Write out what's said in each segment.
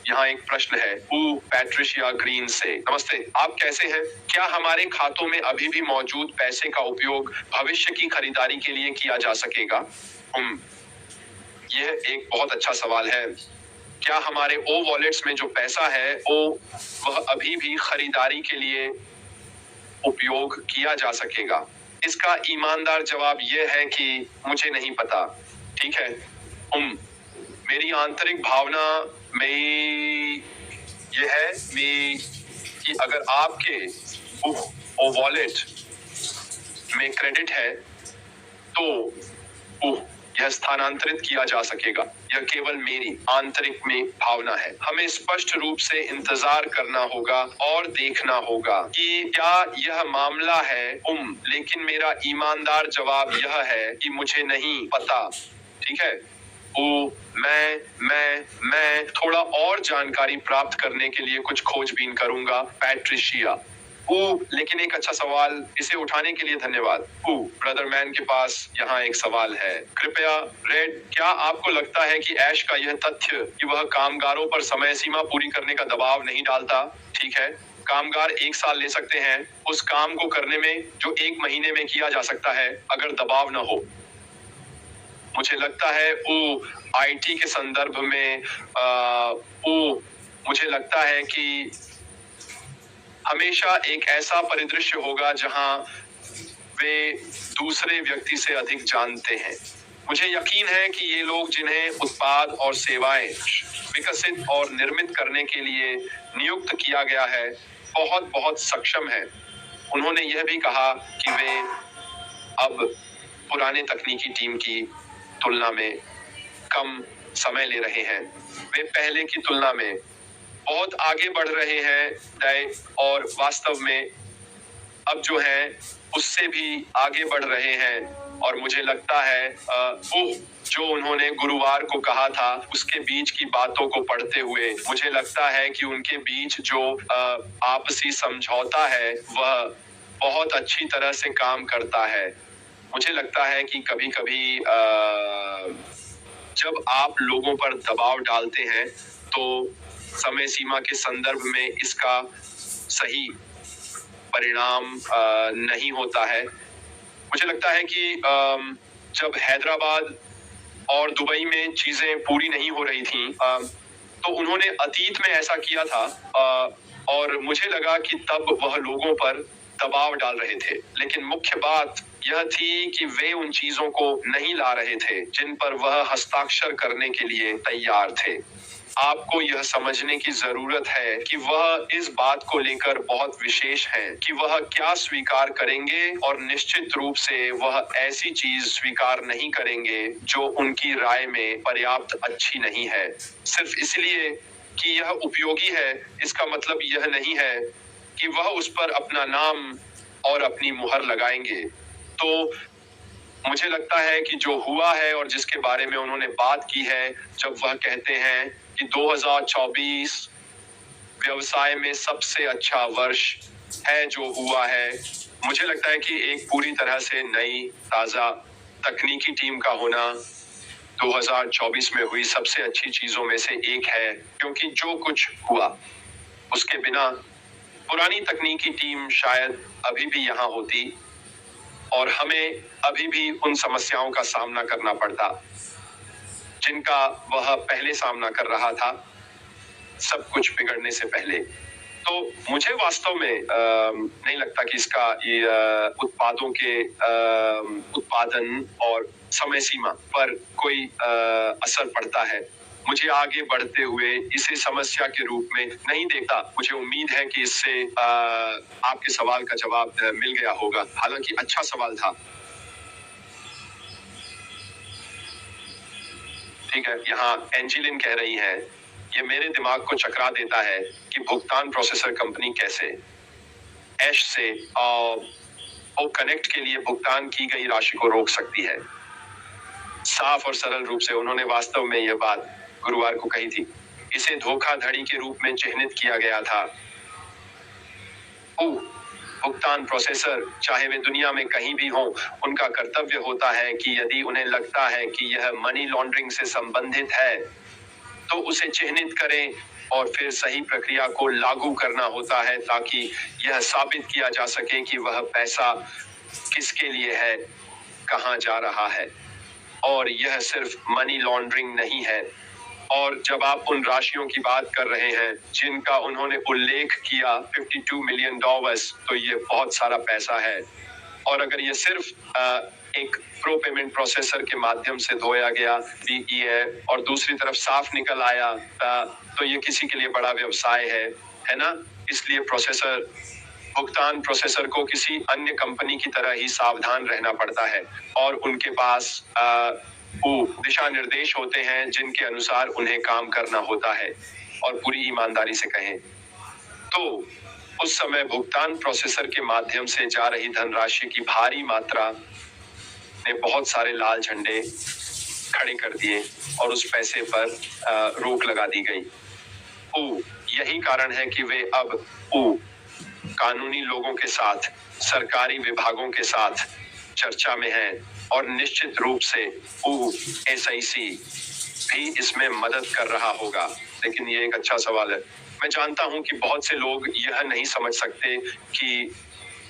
यहाँ एक प्रश्न है पैट्रिशिया ग्रीन से। नमस्ते, आप कैसे हैं? क्या हमारे खातों में अभी भी मौजूद पैसे का उपयोग भविष्य की खरीदारी के लिए किया जा सकेगा? यह एक बहुत अच्छा सवाल है। क्या हमारे वॉलेट्स में जो पैसा है वह अभी भी खरीदारी के लिए उपयोग किया जा सकेगा? इसका ईमानदार जवाब यह है कि मुझे नहीं पता। ठीक है, मेरी आंतरिक भावना में यह है कि अगर आपके वॉलेट में क्रेडिट है तो यह स्थानांतरित किया जा सकेगा। यह केवल मेरी आंतरिक में भावना है। हमें स्पष्ट रूप से इंतजार करना होगा और देखना होगा कि क्या यह मामला है। लेकिन मेरा ईमानदार जवाब यह है कि मुझे नहीं पता। ठीक है, मैं थोड़ा और जानकारी प्राप्त करने के लिए कुछ खोजबीन करूंगा। पैट्रिशिया। लेकिन एक अच्छा सवाल, इसे उठाने के लिए धन्यवाद। ब्रदर मैन के पास यहाँ एक सवाल है। कृपया रेड, क्या आपको लगता है कि ऐश का यह तथ्य कि वह कामगारों पर समय सीमा पूरी करने का दबाव नहीं डालता? ठीक है, कामगार 1 साल ले सकते हैं उस काम को करने में जो 1 महीने में किया जा सकता है अगर दबाव न हो। मुझे लगता है आईटी के संदर्भ में मुझे लगता है कि हमेशा एक ऐसा परिदृश्य होगा जहां वे दूसरे व्यक्ति से अधिक जानते हैं। मुझे यकीन है कि ये लोग जिन्हें उत्पाद और सेवाएं विकसित और निर्मित करने के लिए नियुक्त किया गया है बहुत बहुत सक्षम हैं। उन्होंने यह भी कहा कि वे अब पुराने तकनीकी टीम की तुलना में कम समय ले रहे हैं। वे पहले की तुलना में बहुत आगे बढ़ रहे हैं और वास्तव में अब जो है उससे भी आगे बढ़ रहे हैं। और मुझे लगता है जो उन्होंने गुरुवार को कहा था उसके बीच की बातों को पढ़ते हुए मुझे लगता है कि उनके बीच जो आपसी समझौता है वह बहुत अच्छी तरह से काम करता है। मुझे लगता है कि कभी-कभी जब आप लोगों पर दबाव डालते हैं तो समय सीमा के संदर्भ में इसका सही परिणाम नहीं होता है। मुझे लगता है कि जब हैदराबाद और दुबई में चीजें पूरी नहीं हो रही थी तो उन्होंने अतीत में ऐसा किया था और मुझे लगा कि तब वह लोगों पर दबाव डाल रहे थे। लेकिन मुख्य बात यह थी कि वे उन चीजों को नहीं ला रहे थे जिन पर वह हस्ताक्षर करने के लिए तैयार थे। आपको यह समझने की जरूरत है कि वह इस बात को लेकर बहुत विशेष हैं कि वह क्या स्वीकार करेंगे और निश्चित रूप से वह ऐसी चीज स्वीकार नहीं करेंगे जो उनकी राय में पर्याप्त अच्छी नहीं है। सिर्फ इसलिए कि यह उपयोगी है इसका मतलब यह नहीं है कि वह उस पर अपना नाम और अपनी मुहर लगाएंगे। तो मुझे लगता है कि जो हुआ है और जिसके बारे में उन्होंने बात की है जब वह कहते हैं कि 2024 व्यवसाय में सबसे अच्छा वर्ष है जो हुआ है, मुझे लगता है कि एक पूरी तरह से नई ताजा तकनीकी टीम का होना 2024 में हुई सबसे अच्छी चीजों में से एक है। क्योंकि जो कुछ हुआ उसके बिना पुरानी तकनीकी टीम शायद अभी भी यहाँ होती और हमें अभी भी उन समस्याओं का सामना करना पड़ता जिनका वह पहले सामना कर रहा था सब कुछ बिगड़ने से पहले। तो मुझे वास्तव में नहीं लगता कि इसका ये उत्पादों के उत्पादन और समय सीमा पर कोई असर पड़ता है। मुझे आगे बढ़ते हुए इसे समस्या के रूप में नहीं देखता। मुझे उम्मीद है कि इससे आपके सवाल का जवाब मिल गया होगा। हालांकि अच्छा सवाल था। ठीक है, यहाँ एंजिलिन कह रही है, ये मेरे दिमाग को चकरा देता है कि भुगतान प्रोसेसर कंपनी कैसे ऐश से कनेक्ट के लिए भुगतान की गई राशि को रोक सकती है। साफ और सरल रूप से उन्होंने वास्तव में यह बात गुरुवार को कही थी। इसे धोखाधड़ी के रूप में चिह्नित किया गया था। भुगतान प्रोसेसर चाहे वे दुनिया में कहीं भी हों, उनका कर्तव्य होता है कि यदि उन्हें लगता है कि यह मनी लॉन्ड्रिंग से संबंधित है तो उसे चिह्नित करें और फिर सही प्रक्रिया को लागू करना होता है ताकि यह साबित किया जा सके कि वह पैसा किसके लिए है, कहाँ जा रहा है। और यह सिर्फ मनी लॉन्ड्रिंग नहीं है। और जब आप उन राशियों की बात कर रहे हैं जिनका उन्होंने उल्लेख किया, $52 मिलियन, तो ये बहुत सारा पैसा है। और अगर ये सिर्फ एक प्रो पेमेंट प्रोसेसर के माध्यम से धोया गया भी है और दूसरी तरफ साफ निकल आया, तो ये किसी के लिए बड़ा व्यवसाय है ना। इसलिए भुगतान प्रोसेसर को किसी अन्य कंपनी की तरह ही सावधान रहना पड़ता है और उनके पास दिशा निर्देश होते हैं जिनके अनुसार उन्हें काम करना होता है। और पूरी ईमानदारी से कहें तो उस समय भुगतान प्रोसेसर के माध्यम से जा रही धनराशि की भारी मात्रा ने बहुत सारे लाल झंडे खड़े कर दिए और उस पैसे पर रोक लगा दी गई। यही कारण है कि वे अब कानूनी लोगों के साथ, सरकारी विभागों के साथ चर्चा में हैं और निश्चित रूप से SIC भी इसमें मदद कर रहा होगा। लेकिन ये एक अच्छा सवाल है। मैं जानता हूं कि बहुत से लोग यह नहीं समझ सकते कि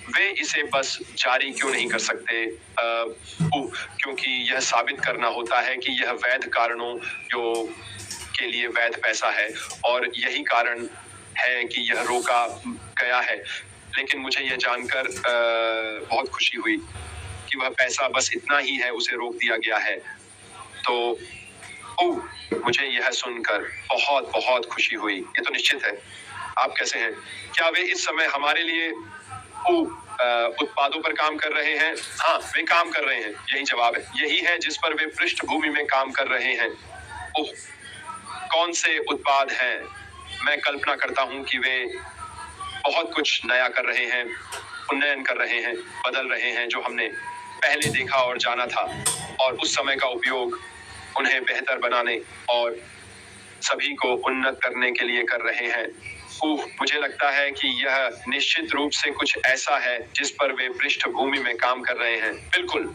वे इसे बस जारी क्यों नहीं कर सकते, क्योंकि यह साबित करना होता है कि यह वैध कारणों के लिए वैध पैसा है और यही कारण है कि यह रोका गया है। लेकिन मुझे यह जानकर बहुत खुशी हुई कि वह पैसा बस इतना ही है, उसे रोक दिया गया है। तो मुझे यह सुनकर बहुत बहुत खुशी हुई। ये तो निश्चित है। आप कैसे हैं? क्या वे इस समय हमारे लिए उत्पादों पर काम कर रहे हैं? हाँ, वे काम कर रहे हैं। यही जवाब है। यही है जिस पर वे पृष्ठभूमि में काम कर रहे हैं। कौन से उत्पाद हैं? मैं कल्पना करता हूं कि वे बहुत कुछ नया कर रहे हैं, उन्नयन कर रहे हैं, बदल रहे हैं जो हमने पहले देखा और जाना था, और उस समय का उपयोग उन्हें बेहतर बनाने और सभी को उन्नत करने के लिए कर रहे हैं। मुझे लगता है कि यह निश्चित रूप से कुछ ऐसा है जिस पर वे पृष्ठभूमि में काम कर रहे हैं। बिल्कुल।